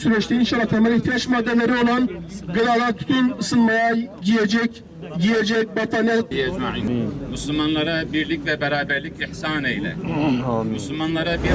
süreçte inşallah temel ihtiyaç maddeleri olan gıdalar, tütün, ısınmaya, giyecek, battaniye. Müslümanlara birlik ve beraberlik ihsan eyle. Müslümanlara bir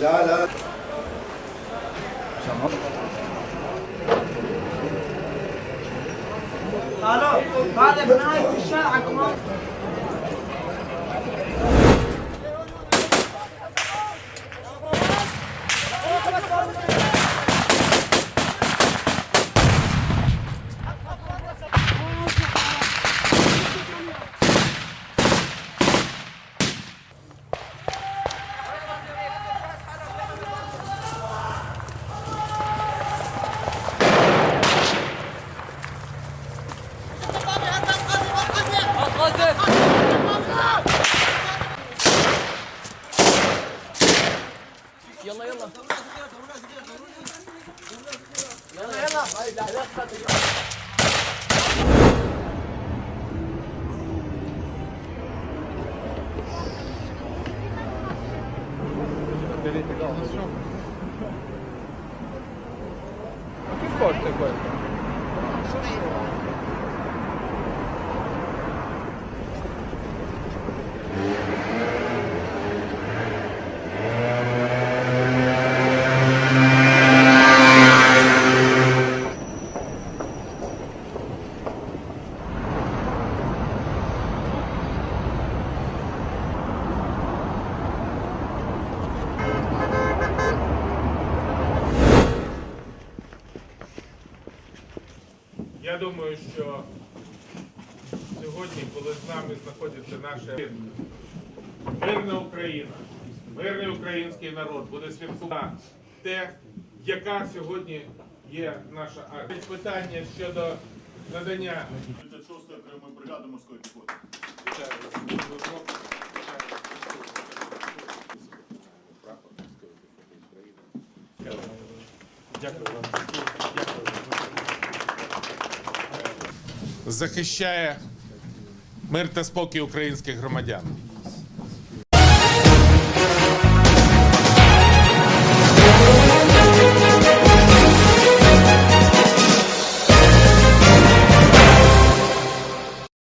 لا لا الو هذا بناية الشارع كمان. يلا يلا يلا يلا Я думаю, що сьогодні, коли з нами знаходиться наша мирна Україна, мирний український народ буде святкувати те, яка сьогодні є наша армія. Питання щодо надання 36-ї окремої бригади морської піхоти. захищає мир та спокій українських громадян.